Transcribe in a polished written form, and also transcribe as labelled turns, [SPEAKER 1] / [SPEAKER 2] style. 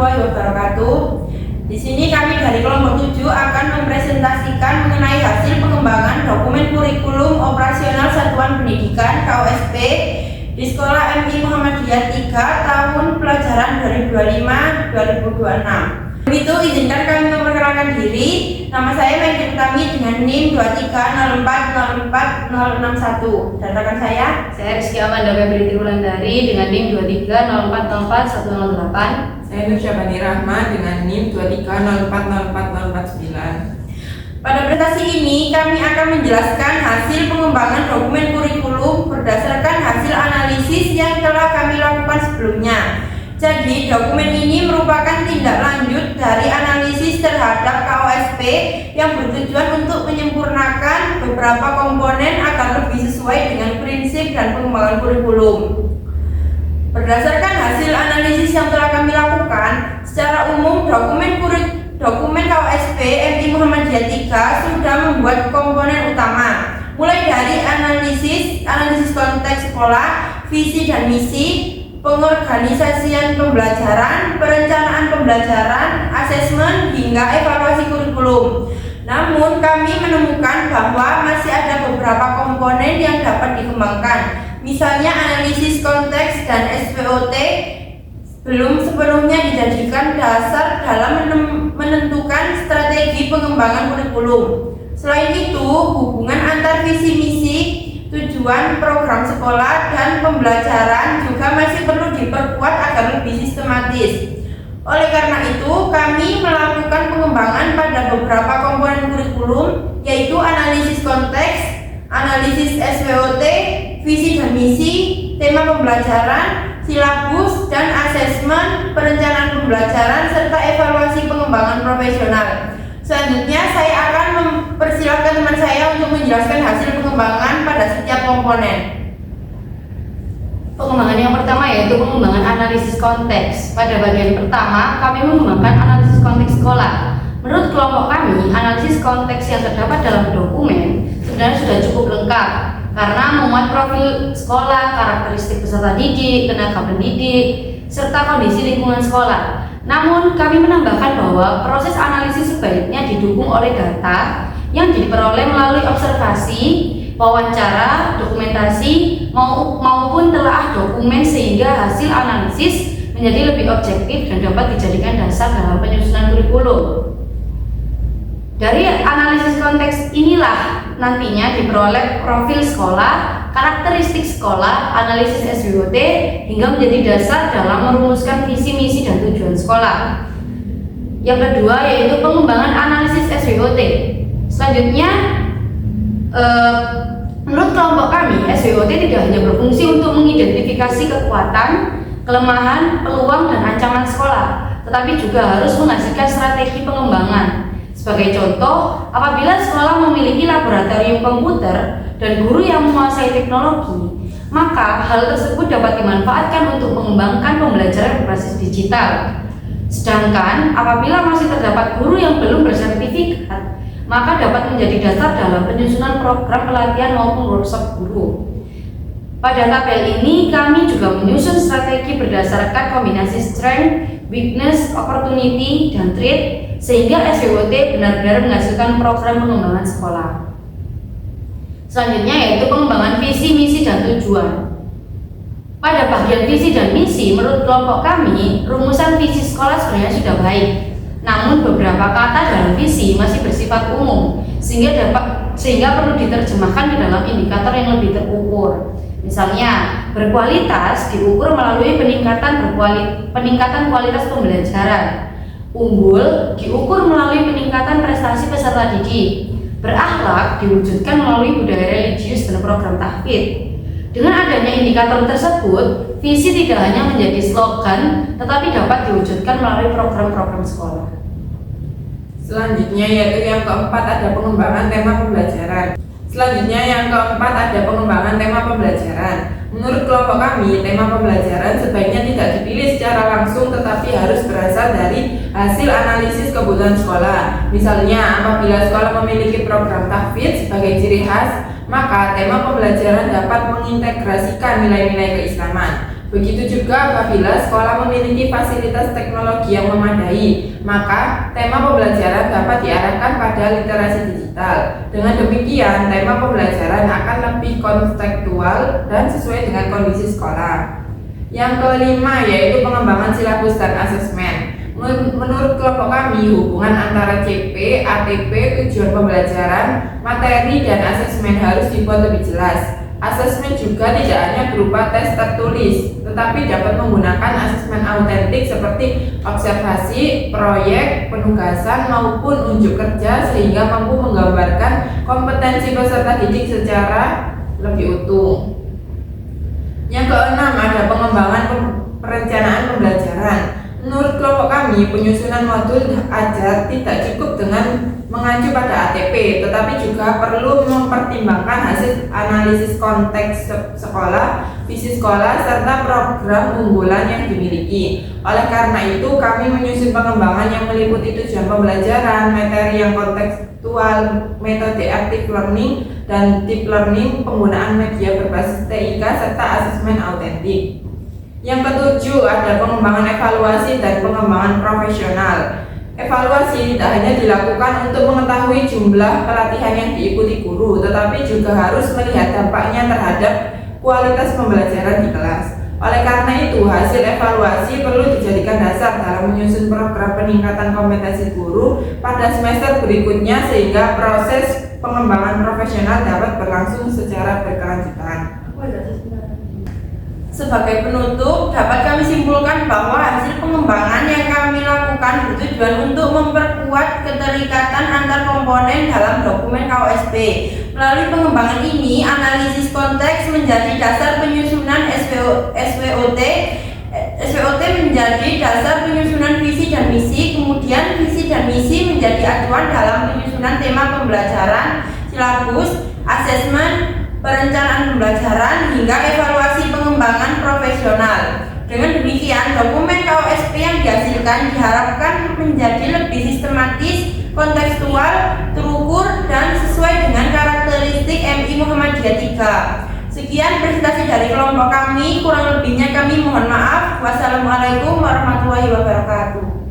[SPEAKER 1] warahmatullahi wabarakatuh. Di sini kami dari kelompok 7 akan mempresentasikan mengenai hasil pengembangan dokumen kurikulum operasional Satuan Pendidikan KOSP di Sekolah MI Muhammadiyah 3 tahun pelajaran 2025-2026. Begitu, izinkan kami memperkenalkan diri. Nama saya Megi Utami dengan NIM 23040461. Dan rekan saya
[SPEAKER 2] Rizky Amanda Febri Wulandari dengan NIM 2304044108.
[SPEAKER 3] Saya Nur Syabani Rahman dengan NIM 23040449.
[SPEAKER 1] Pada presentasi ini kami akan menjelaskan hasil pengembangan dokumen kurikulum berdasarkan hasil analisis yang telah kami lakukan sebelumnya. Jadi, dokumen ini merupakan tindak lanjut dari analisis terhadap KOSP yang bertujuan untuk menyempurnakan beberapa komponen agar lebih sesuai dengan prinsip dan pengembangan kurikulum. Berdasarkan hasil analisis yang telah kami lakukan, secara umum dokumen KOSP MI Muhammadiyah 3 sudah membuat komponen utama, mulai dari analisis konteks sekolah, visi dan misi, pengorganisasian pembelajaran, perencanaan pembelajaran, asesmen, hingga evaluasi kurikulum. Namun kami menemukan bahwa masih ada beberapa komponen yang dapat dikembangkan. Misalnya analisis konteks dan SWOT belum sepenuhnya dijadikan dasar dalam menentukan strategi pengembangan kurikulum. Selain itu, hubungan antar visi misi, tujuan program sekolah dan pembelajaran juga masih perlu diperkuat agar lebih sistematis. Oleh karena itu, kami melakukan pengembangan pada beberapa komponen kurikulum, yaitu analisis konteks, analisis SWOT, visi dan misi, tema pembelajaran, silabus dan asesmen, perencanaan pembelajaran, serta evaluasi pengembangan profesional. Selanjutnya, saya akan mempersilahkan teman saya untuk menjelaskan hasil pengembangan pada setiap komponen.
[SPEAKER 2] Pengembangan yang pertama yaitu pengembangan analisis konteks. Pada bagian pertama, kami mengembangkan analisis konteks sekolah. Menurut kelompok kami, analisis konteks yang terdapat dalam dokumen sebenarnya sudah cukup lengkap karena memuat profil sekolah, karakteristik peserta didik, tenaga pendidik, serta kondisi lingkungan sekolah. Namun, kami menambahkan bahwa proses analisis sebaiknya didukung oleh data yang diperoleh melalui observasi, wawancara, dokumentasi, maupun telaah dokumen sehingga hasil analisis menjadi lebih objektif dan dapat dijadikan dasar dalam penyusunan kurikulum. Dari analisis konteks inilah nantinya diperoleh profil sekolah, karakteristik sekolah, analisis SWOT hingga menjadi dasar dalam merumuskan visi, misi, dan tujuan sekolah. Yang kedua yaitu pengembangan analisis SWOT. Selanjutnya, menurut kelompok kami, SWOT tidak hanya berfungsi untuk mengidentifikasi kekuatan, kelemahan, peluang, dan ancaman sekolah, tetapi juga harus menghasilkan strategi pengembangan. Sebagai contoh, apabila sekolah memiliki laboratorium komputer dan guru yang menguasai teknologi, maka hal tersebut dapat dimanfaatkan untuk mengembangkan pembelajaran berbasis digital. Sedangkan apabila masih terdapat guru yang belum bersertifikat, maka dapat menjadi dasar dalam penyusunan program pelatihan maupun workshop guru. Pada tabel ini kami juga menyusun strategi berdasarkan kombinasi strength, weakness, opportunity, dan threat sehingga SWOT benar-benar menghasilkan program pengembangan sekolah. Selanjutnya yaitu pengembangan visi, misi, dan tujuan. Pada bagian visi dan misi, menurut kelompok kami, rumusan visi sekolah sebenarnya sudah baik. Namun beberapa kata dalam visi masih bersifat umum, sehingga perlu diterjemahkan ke dalam indikator yang lebih terukur. Misalnya, berkualitas diukur melalui peningkatan kualitas pembelajaran. Unggul diukur melalui peningkatan prestasi peserta didik. Berakhlak diwujudkan melalui budaya religius dan program tahfidz. Dengan adanya indikator tersebut, visi tidak hanya menjadi slogan, tetapi dapat diwujudkan melalui program-program sekolah.
[SPEAKER 3] Selanjutnya yaitu yang keempat ada pengembangan tema pembelajaran. Menurut kelompok kami, tema pembelajaran sebaiknya tidak dipilih secara langsung tetapi harus berasal dari hasil analisis kebutuhan sekolah. Misalnya, apabila sekolah memiliki program tahfidz sebagai ciri khas, maka tema pembelajaran dapat mengintegrasikan nilai-nilai keislaman. Begitu juga apabila sekolah memiliki fasilitas teknologi yang memadai, maka tema pembelajaran dapat diarahkan pada literasi digital. Dengan demikian, tema pembelajaran akan lebih kontekstual dan sesuai dengan kondisi sekolah. Yang kelima yaitu pengembangan silabus dan asesmen. Menurut kelompok kami, hubungan antara CP, ATP, tujuan pembelajaran, materi, dan asesmen harus dibuat lebih jelas. Asesmen juga tidak hanya berupa tes tertulis, tetapi dapat menggunakan asesmen autentik seperti observasi, proyek, penugasan, maupun unjuk kerja sehingga mampu menggambarkan kompetensi peserta didik secara lebih utuh. Yang keenam, ada pengembangan perencanaan pembelajaran. Menurut kelompok kami, penyusunan modul ajar tidak cukup dengan mengacu pada ATP, tetapi juga perlu mempertimbangkan hasil analisis konteks sekolah, visi sekolah, serta program unggulan yang dimiliki. Oleh karena itu, kami menyusun pengembangan yang meliputi tujuan pembelajaran, materi yang kontekstual, metode active learning dan deep learning, penggunaan media berbasis TIK, serta asesmen autentik. Yang ketujuh, ada pengembangan evaluasi dan pengembangan profesional. Evaluasi tidak hanya dilakukan untuk mengetahui jumlah pelatihan yang diikuti guru, tetapi juga harus melihat dampaknya terhadap kualitas pembelajaran di kelas. Oleh karena itu, hasil evaluasi perlu dijadikan dasar dalam menyusun program peningkatan kompetensi guru pada semester berikutnya sehingga proses pengembangan profesional dapat berlangsung secara berkelanjutan.
[SPEAKER 1] Sebagai penutup, dapat kami simpulkan bahwa hasil pengembangan yang kami lakukan bertujuan untuk memperkuat keterikatan antar komponen dalam dokumen KOSP. Melalui pengembangan ini, analisis konteks menjadi dasar penyusunan SWOT menjadi dasar penyusunan visi dan misi, kemudian visi dan misi menjadi acuan dalam penyusunan tema pembelajaran, silabus, asesmen, perencanaan pembelajaran, hingga evaluasi pengembangan profesional. Dengan demikian, dokumen KOSP yang dihasilkan diharapkan menjadi lebih sistematis, kontekstual, terukur, dan sesuai dengan karakteristik MI Muhammadiyah 3. Sekian presentasi dari kelompok kami, kurang lebihnya kami mohon maaf. Wassalamualaikum warahmatullahi wabarakatuh.